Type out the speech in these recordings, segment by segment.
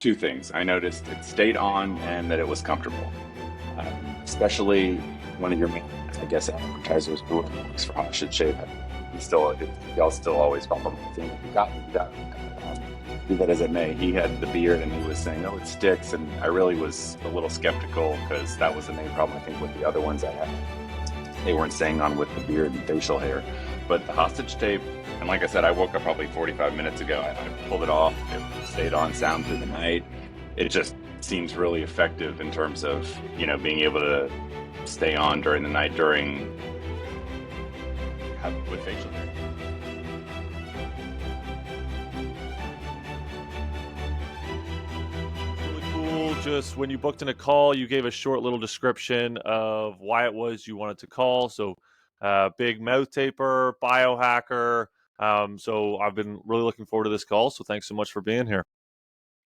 Two things. I noticed it stayed on and that it was comfortable. Especially one of your main, I guess, advertisers who works for Hot Shape. Y'all still always bump him. You got me, you got me. Be that as it may, he had the beard and he was saying, "Oh, it sticks," and I really was a little skeptical because that was the main problem I think with the other ones I had. They weren't staying on with the beard and facial hair, but the hostage tape. And like I said, I woke up probably 45 minutes ago. I pulled it off. It stayed on sound through the night. It just seems really effective in terms of being able to stay on during the night with facial hair. Really cool. Just when you booked in a call, you gave a short little description of why it was you wanted to call. So, big mouth taper, biohacker. So I've been really looking forward to this call. So thanks so much for being here.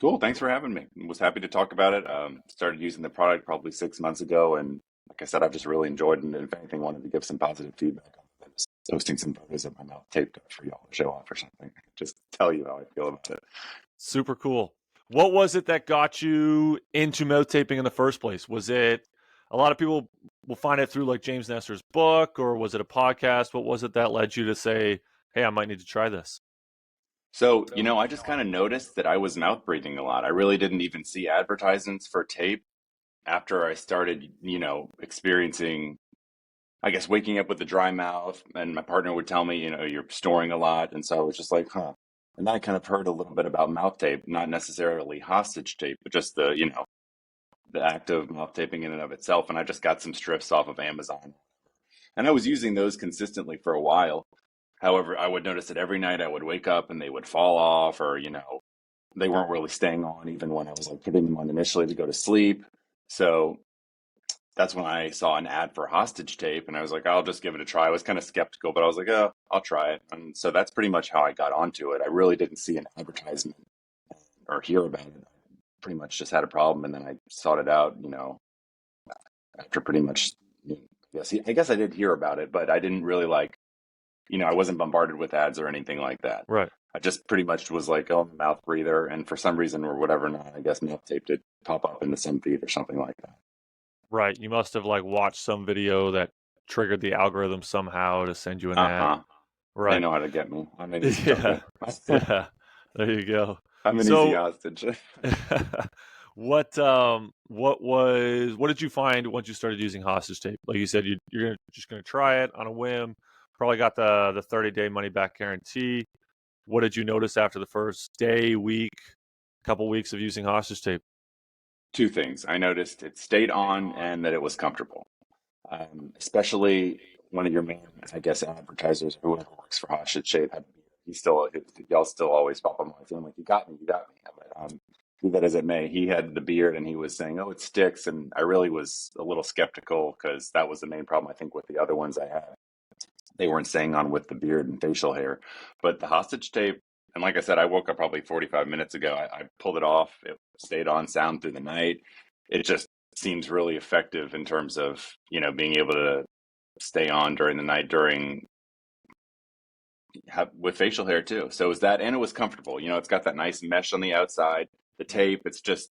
Cool. Thanks for having me. Was happy to talk about it. Started using the product probably 6 months ago, and like I said, I've just really enjoyed it. And if anything, wanted to give some positive feedback on it. Just posting some photos of my mouth taped up for y'all to show off or something. Just tell you how I feel about it. Super cool. What was it that got you into mouth taping in the first place? Was it a lot of people will find it through like James Nestor's book, or was it a podcast? What was it that led you to say, "Hey, I might need to try this"? So, I just kind of noticed that I was mouth breathing a lot. I really didn't even see advertisements for tape after I started, experiencing, I guess, waking up with a dry mouth. And my partner would tell me, you're snoring a lot. And so I was just like, huh. And then I kind of heard a little bit about mouth tape, not necessarily hostage tape, but just the act of mouth taping in and of itself. And I just got some strips off of Amazon. And I was using those consistently for a while. However, I would notice that every night I would wake up and they would fall off, or, they weren't really staying on even when I was like putting them on initially to go to sleep. So that's when I saw an ad for hostage tape and I was like, I'll just give it a try. I was kind of skeptical, but I was like, oh, I'll try it. And so that's pretty much how I got onto it. I really didn't see an advertisement or hear about it. I pretty much just had a problem and then I sought it out, after pretty much, I guess I did hear about it, but I didn't really I wasn't bombarded with ads or anything like that. Right. I just pretty much was like, oh, I'm a mouth breather. And for some reason or whatever, not, I guess mouth tape did pop up into some feed or something like that. Right. You must have like watched some video that triggered the algorithm somehow to send you an ad. Uh-huh. They Right. know how to get me. I'm an easy Yeah. target. Yeah. There you go. I'm an easy So hostage. what did you find once you started using hostage tape? Like you said, just gonna try it on a whim. Probably got the 30-day money back guarantee. What did you notice after the first day, week, couple weeks of using hostage tape? Two things. I noticed it stayed on and that it was comfortable. Especially one of your main, I guess, advertisers, whoever works for Hot Shape. Y'all still always pop on my phone like, you got me, you got me. But, be that as it may, he had the beard and he was saying, "Oh, it sticks," and I really was a little skeptical because that was the main problem I think with the other ones I had. They weren't staying on with the beard and facial hair, but the hostage tape. And like I said, I woke up probably 45 minutes ago. I pulled it off. It stayed on sound through the night. It just seems really effective in terms of being able to stay on during the night with facial hair too. So is that, and it was comfortable. It's got that nice mesh on the outside. The tape, it's just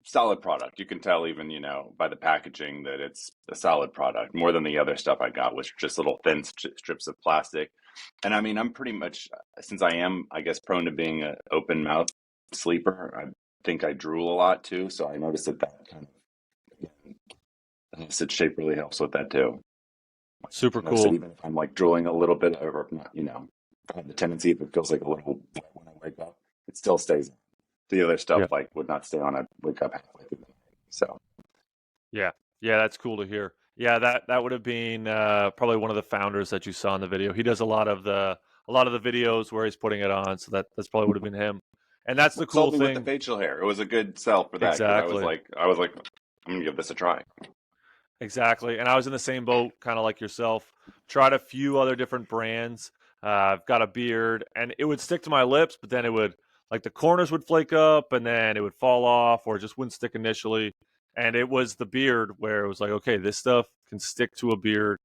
solid product. You can tell even by the packaging that it's a solid product more than the other stuff I got, which are just little thin strips of plastic. And I mean, I'm pretty much, since I am, I guess, prone to being an open mouth sleeper. I think I drool a lot too, so I noticed that kind of, again, the hostage shape really helps with that too. Super I noticed that cool. even if I'm like drooling a little bit, or if not, if I have the tendency, if it feels like a little wet when I wake up, it still stays on. The other stuff Yeah. like would not stay on. I'd wake up halfway through the night. So Yeah. Yeah, that's cool to hear. Yeah, that would have been probably one of the founders that you saw in the video. He does a lot of the videos where he's putting it on, so that's probably would have been him. And that's the cool sold me with the thing. facial hair. It was a good sell for that because Exactly. I was like, I'm gonna give this a try. Exactly. And I was in the same boat, kind of like yourself. Tried a few other different brands. I've got a beard, and it would stick to my lips, but then it would, like, the corners would flake up, and then it would fall off, or it just wouldn't stick initially. And it was the beard where it was like, okay, this stuff can stick to a beard,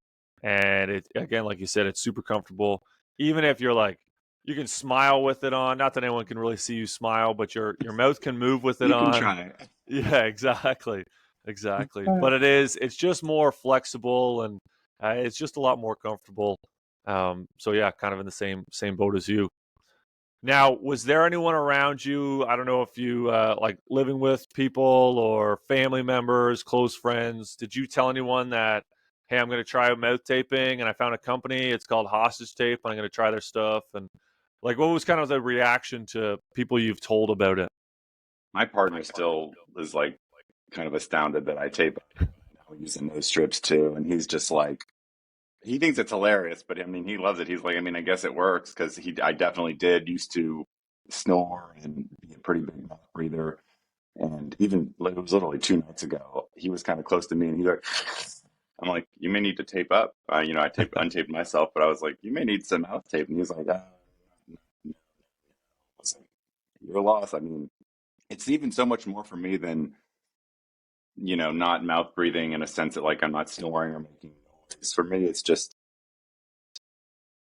and it, again, like you said, it's super comfortable. Even if you're like You can smile with it on. Not that anyone can really see you smile, but your mouth can move with it You can on. try. Yeah, exactly, exactly. But it's just more flexible, and it's just a lot more comfortable. So yeah, kind of in the same boat as you. Now, was there anyone around you? I don't know if you like living with people or family members, close friends. Did you tell anyone that, hey, I'm going to try out mouth taping, and I found a company. It's called Hostage Tape, and I'm going to try their stuff. And like, what was kind of the reaction to people you've told about it? My partner still is like kind of astounded that I tape now using those strips too, and he's just like he thinks it's hilarious, but I mean he loves it. He's like, I mean, I guess it works because I definitely did used to snore and be a pretty big mouth breather, and even like it was literally 2 nights ago, he was kind of close to me, and he's like. I'm like, you may need to tape up. I untaped myself, but I was like, you may need some mouth tape. And he's like, no. I was like, you're lost. I mean, it's even so much more for me than not mouth breathing in a sense that like I'm not snoring or making noise. For me, it's just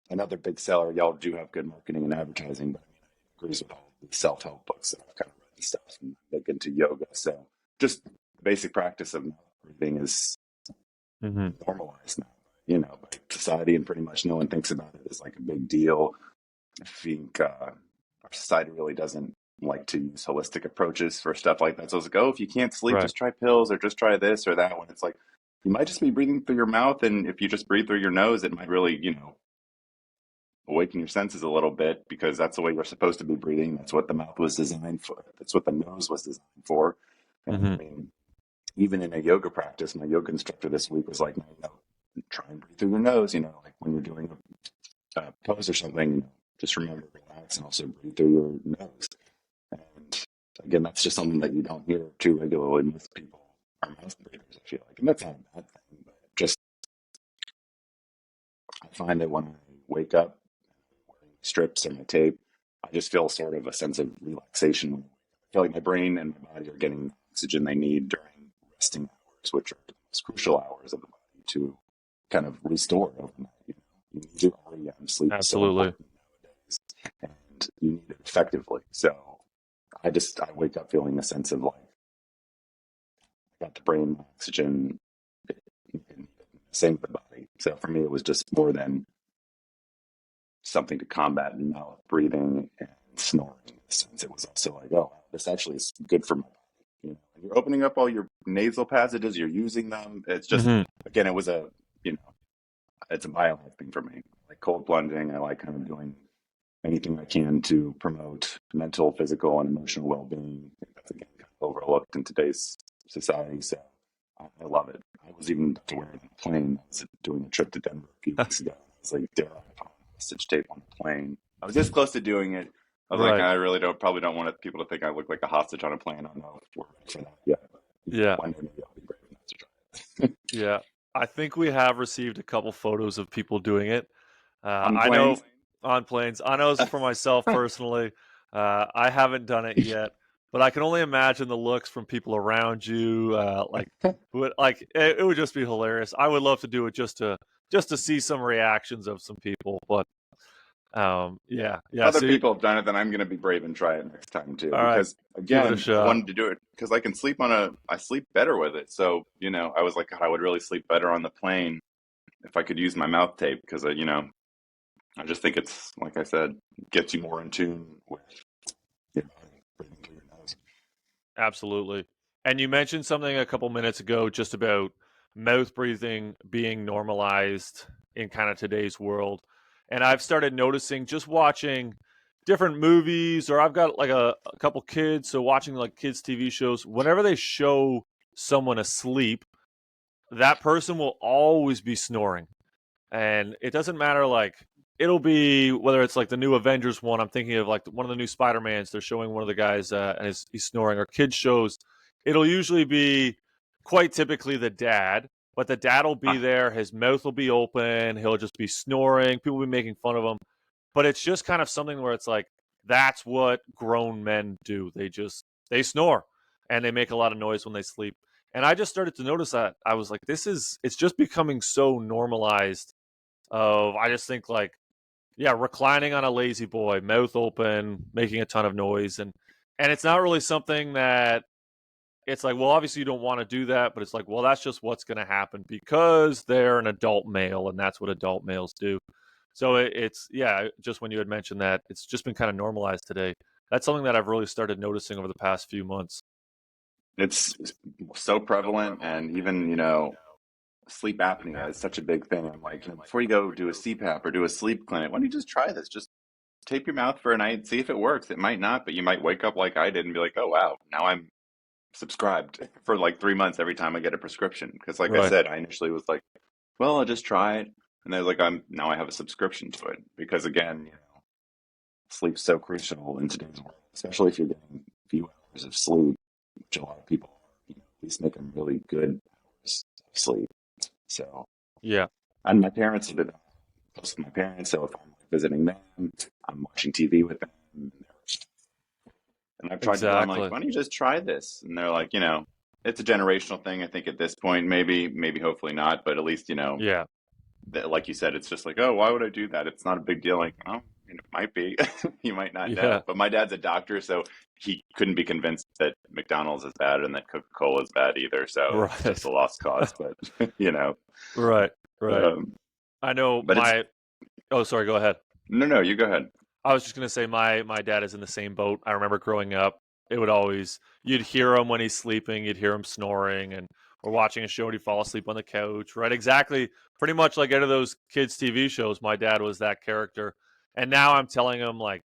another big seller. Y'all do have good marketing and advertising, but I mean, it agrees with all the self-help books that I've kind of read and stuff and big into yoga. So just the basic practice of mouth breathing is Hmm. normalized now, by society, and pretty much no one thinks about it as like a big deal. I think our society really doesn't like to use holistic approaches for stuff like that. So it's like, oh, if you can't sleep, Right. just try pills or just try this or that. When it's like, you might just be breathing through your mouth, and if you just breathe through your nose, it might really, awaken your senses a little bit because that's the way you're supposed to be breathing. That's what the mouth was designed for. That's what the nose was designed for. And I Hmm. mean, even in a yoga practice, my yoga instructor this week was like, no, try and breathe through your nose. Like when you're doing a pose or something, just remember to relax and also breathe through your nose. And again, that's just something that you don't hear too regularly. Most people are mouth breathers, I feel like. And that's not a bad thing, but just I find that when I wake up wearing strips or my tape, I just feel sort of a sense of relaxation. I feel like my brain and my body are getting the oxygen they need during resting hours, which are the most crucial hours of the body to kind of restore overnight. You need your REM sleep is so Absolutely. important nowadays, and you need it effectively. So I wake up feeling a sense of like I got the brain oxygen, and same with the body. So for me, it was just more than something to combat mouth breathing and snoring. In a sense, it was also like, oh, this actually is good for my body. You're opening up all your nasal passages, you're using them. It's just Hmm. again, it was you know, it's a biohack thing for me. I like cold plunging. I like kind of doing anything I can to promote mental, physical, and emotional well-being. I think that's again kind of overlooked in today's society. So I love it. I was even to wear it on a plane. I was doing a trip to Denver a few weeks ago. I was like, dare I put on stitch tape on the plane? I was this close to doing it. I was like, Right. I really probably don't want people to think I look like a hostage on a plane. I don't know if we're ready for that yet. But, Yeah. one day maybe I'll be brave enough to try it. Yeah. I think we have received a couple photos of people doing it. On the I know planes? on planes. I know for myself personally, I haven't done it yet, but I can only imagine the looks from people around you. It would just be hilarious. I would love to do it just to see some reactions of some people. But yeah, yeah. Other See, people have done it, then I'm going to be brave and try it next time too. all right, Because give it a again, I shot. wanted to do it because I can I sleep better with it. So, I was like, God, I would really sleep better on the plane if I could use my mouth tape because, I just think it's, like I said, gets you more in tune with your body, breathing through your nose. Absolutely. And you mentioned something a couple minutes ago just about mouth breathing being normalized in kind of today's world. And I've started noticing just watching different movies, or I've got like a couple kids, so watching like kids' TV shows, whenever they show someone asleep, that person will always be snoring. And it doesn't matter, like, it'll be whether it's like the new Avengers one. I'm thinking of like one of the new Spider-Mans. They're showing one of the guys and he's snoring, or kids shows. It'll usually be quite typically the dad, but the dad will be Ah, there. His mouth will be open. He'll just be snoring. People will be making fun of him. But it's just kind of something where it's like, that's what grown men do. They snore and they make a lot of noise when they sleep. And I just started to notice that. I was like, it's just becoming so normalized. I just think, like, yeah, reclining on a lazy boy, mouth open, making a ton of noise, and it's not really something that it's like, well, obviously you don't want to do that, but it's like, well, that's just what's going to happen because they're an adult male, and that's what adult males do. So it's yeah, just when you had mentioned that, it's just been kind of normalized today. That's something that I've really started noticing over the past few months. It's so prevalent, and even, sleep apnea is such a big thing. I'm like, before you go do a CPAP or do a sleep clinic, why don't you just try this? Just tape your mouth for a night, see if it works. It might not, but you might wake up like I did and be like, oh, wow, now I'm subscribed for like 3 months every time I get a prescription. Because, like I Right. said, I initially was like, well, I'll just try it. And they're like, now I have a subscription to it. Because, again, sleep's so crucial in today's world, especially if you're getting a few hours of sleep, which a lot of people are, at least make them really good hours of sleep. So, Yeah. and my parents have been close to my parents, so if I'm visiting them, I'm watching TV with them. And I've tried to tell them, like, Exactly. why don't you just try this? And they're like, it's a generational thing. I think at this point, maybe, hopefully not, but at least, Yeah. like you said, it's just like, oh, why would I do that? It's not a big deal. Like, oh, it might be. You might not Yeah. know. But my dad's a doctor, so he couldn't be convinced that McDonald's is bad and that Coca-Cola is bad either. So it's just Right. a lost cause. But Right. Right. um, I know but it's my. Oh, sorry. Go ahead. no. You go ahead. I was just gonna say my dad is in the same boat. I remember growing up, it would always you'd hear him when he's sleeping, you'd hear him snoring, and or watching a show and he'd fall asleep on the couch. Right, exactly, pretty much like out of those kids' TV shows. My dad was that character, and now I'm telling him like,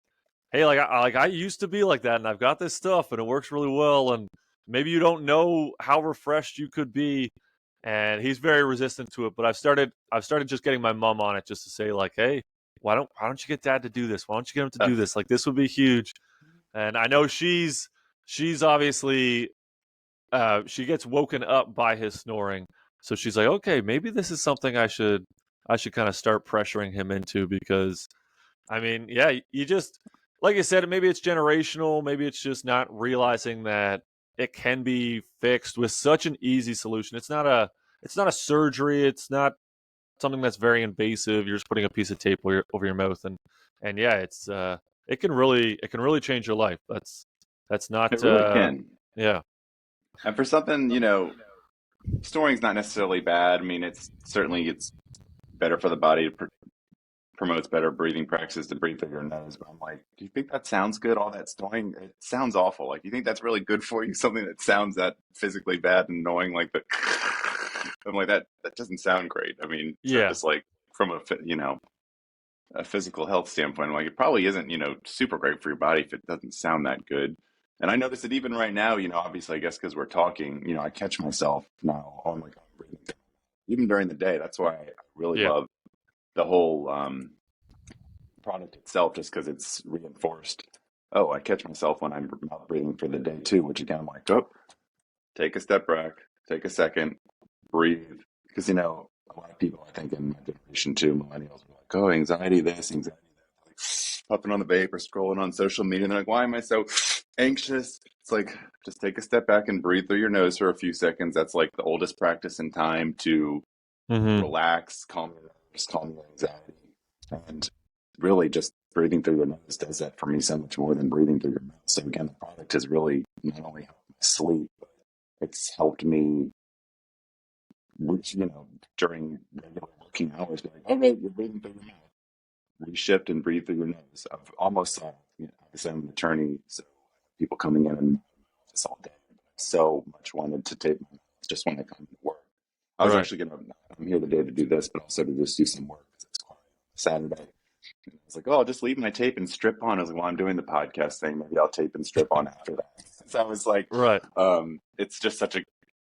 hey, like I used to be like that, and I've got this stuff, and it works really well, and maybe you don't know how refreshed you could be. And he's very resistant to it, but I've started just getting my mom on it just to say like, hey, why don't you get dad to do this? Why don't you get him to do this? Like this would be huge. And I know she's obviously she gets woken up by his snoring. So she's like, okay, maybe this is something I should kind of start pressuring him into because I mean, yeah, you just like I said, maybe it's generational, maybe it's just not realizing that it can be fixed with such an easy solution. It's not a surgery, it's not something that's very invasive. You're just putting a piece of tape over your mouth, and yeah, it can really change your life. That's It not really can. yeah, And for something, snoring's not necessarily bad. I mean, it's better for the body. Promotes better breathing practices to breathe through your nose. But I'm like, do you think that sounds good? All that snoring, it sounds awful. Like, do you think that's really good for you? Something that sounds that physically bad and annoying, like the. I'm like that. That doesn't sound great. I mean, so yeah, just like from a physical health standpoint, I'm like it probably isn't super great for your body if it doesn't sound that good. And I notice that even right now, obviously, I guess because we're talking, I catch myself now. Oh my God, I'm breathing. Even during the day. That's why I really yeah, love the whole product itself, just because it's reinforced. Oh, I catch myself when I'm mouth breathing for the day too, which again, I'm like, oh, take a step back, take a second, breathe. Because, a lot of people, I think, in my generation too, millennials, are like, oh, anxiety this, anxiety that. Like, puffing on the vape or scrolling on social media. And they're like, why am I so anxious? It's like, just take a step back and breathe through your nose for a few seconds. That's like the oldest practice in time to hmm relax, calm your nerves, calm your anxiety. And really just breathing through your nose does that for me so much more than breathing through your mouth. So again, the product has really not only helped me sleep, but it's helped me, during regular working hours, be like, okay, you're breathing through your mouth. Reshift and breathe through your nose. I've almost, obviously I'm an attorney, so people coming in and office all day. So much wanted to tape my mouth just when I come to work. I was right, actually I'm here today to do this, but also to just do some work because it's quiet Saturday. And I was like, oh, I'll just leave my tape and strip on. I was like, well, I'm doing the podcast thing. Maybe I'll tape and strip on after that. So I was like, right, it's just such a,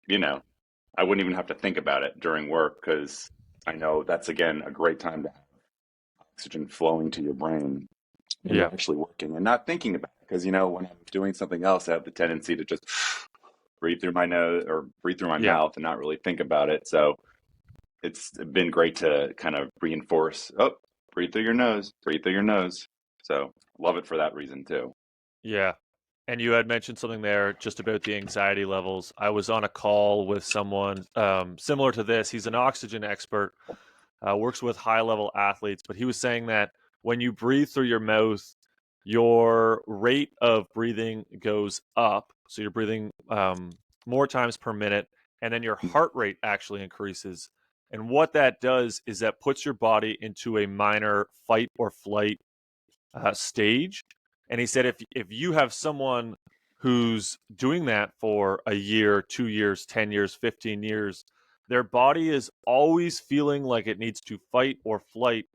you know, I wouldn't even have to think about it during work because I know that's, again, a great time to have oxygen flowing to your brain when yeah, you're actually working and not thinking about it. Because, when I'm doing something else, I have the tendency to just breathe through my nose or breathe through my yeah. mouth and not really think about it. So it's been great to kind of reinforce, oh, breathe through your nose, breathe through your nose. So love it for that reason too. Yeah. And you had mentioned something there just about the anxiety levels. I was on a call with someone similar to this. He's an oxygen expert, works with high level athletes, but he was saying that when you breathe through your mouth, your rate of breathing goes up. So you're breathing more times per minute, and then your heart rate actually increases. And what that does is that puts your body into a minor fight or flight stage. And he said if you have someone who's doing that for a year, 2 years, 10 years, 15 years, their body is always feeling like it needs to fight or flight.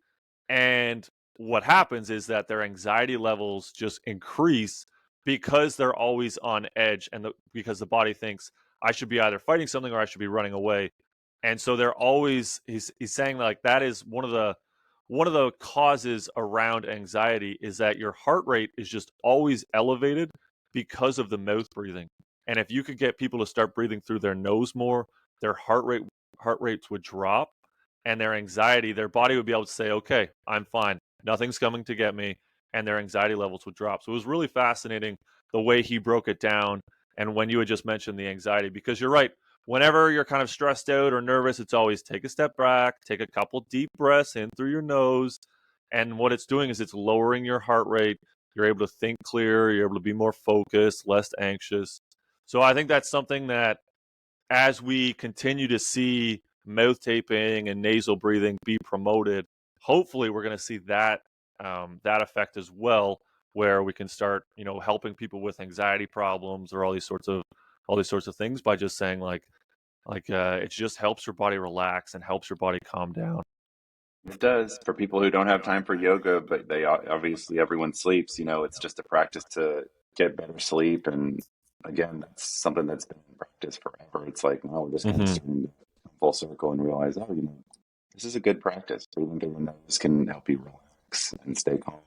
And what happens is that their anxiety levels just increase because they're always on edge, and because the body thinks I should be either fighting something or I should be running away. And so they're always he's saying like that is one of the causes around anxiety is that your heart rate is just always elevated because of the mouth breathing. And if you could get people to start breathing through their nose more, their heart rates would drop, and their anxiety, their body would be able to say, okay, I'm fine. Nothing's coming to get me. And their anxiety levels would drop. So it was really fascinating the way he broke it down. And when you had just mentioned the anxiety, because you're right, whenever you're kind of stressed out or nervous, it's always take a step back, take a couple deep breaths in through your nose. And what it's doing is it's lowering your heart rate. You're able to think clearer, you're able to be more focused, less anxious. So I think that's something that as we continue to see mouth taping and nasal breathing be promoted, hopefully we're going to see that that effect as well, where we can start, helping people with anxiety problems or all these sorts of things by just saying it just helps your body relax and helps your body calm down. It does for people who don't have time for yoga, but they obviously everyone sleeps. It's just a practice to get better sleep, and again, that's something that's been in practice forever. It's like now we're just kind of Hmm. starting to come full circle and realize, oh, this is a good practice. Breathing through your nose can help you relax and stay calm.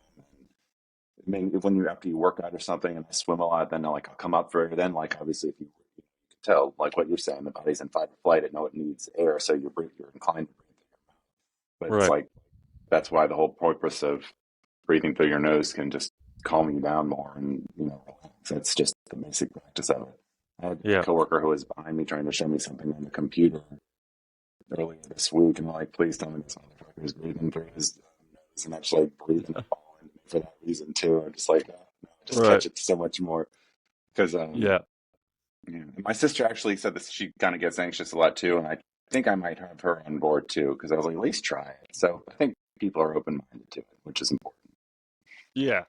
I mean, when you after you work out or something and I swim a lot, then I'll come up for air. Then obviously if you can tell like what you're saying, the body's in fight or flight. It know it needs air, so you're inclined to breathe. But it's Right. like that's why the whole purpose of breathing through your nose can just calm you down more and relax. That's just the basic practice of it. I had a Yeah. coworker who was behind me trying to show me something on the computer earlier this week, and I'm like, please tell me this motherfucker is breathing through his nose and actually breathing all in for that reason too. I'm just like, no, just Right. catch it so much more because Yeah. yeah. My sister actually said that she kind of gets anxious a lot too, and I think I might have her on board too because I was like, at least try it. So I think people are open minded to it, which is important. Yeah.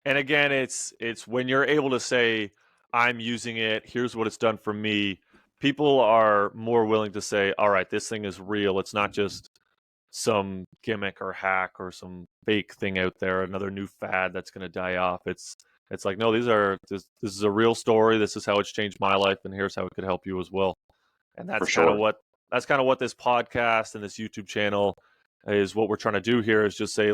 And again, it's when you're able to say, I'm using it, here's what it's done for me, people are more willing to say, all right, this thing is real. It's not just some gimmick or hack or some fake thing out there, another new fad that's going to die off. It's like, no, this is a real story. This is how it's changed my life, and here's how it could help you as well. And For that's kind of sure. what this podcast and this YouTube channel is. What we're trying to do here is just say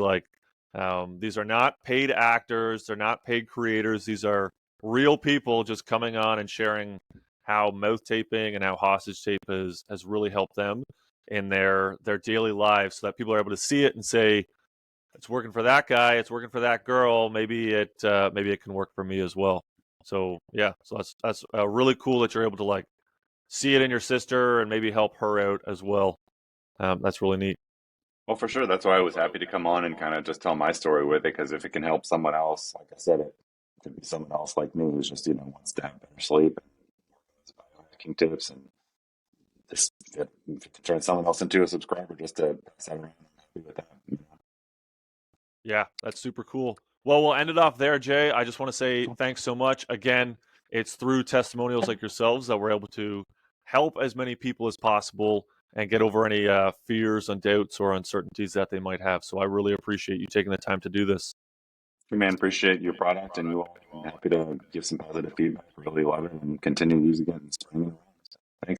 these are not paid actors, they're not paid creators. These are real people just coming on and sharing how mouth taping and how hostage tape has really helped them in their daily lives, so that people are able to see it and say it's working for that guy, it's working for that girl. Maybe it can work for me as well. So yeah, so that's really cool that you're able to see it in your sister and maybe help her out as well. That's really neat. Well, for sure. That's why I was happy to come on and kind of just tell my story with it because if it can help someone else, like I said, it could be someone else like me who's just wants to have better sleep and those biohacking tips and just if it can turn someone else into a subscriber just to pass that around. I'm happy with that. Yeah, that's super cool. Well, we'll end it off there, Jay. I just want to say thanks so much. Again, it's through testimonials like yourselves that we're able to help as many people as possible and get over any fears and doubts or uncertainties that they might have. So I really appreciate you taking the time to do this. Hey, man, appreciate your product and you all. I'm happy to give some positive feedback. Really love it and continue using it and spreading it around.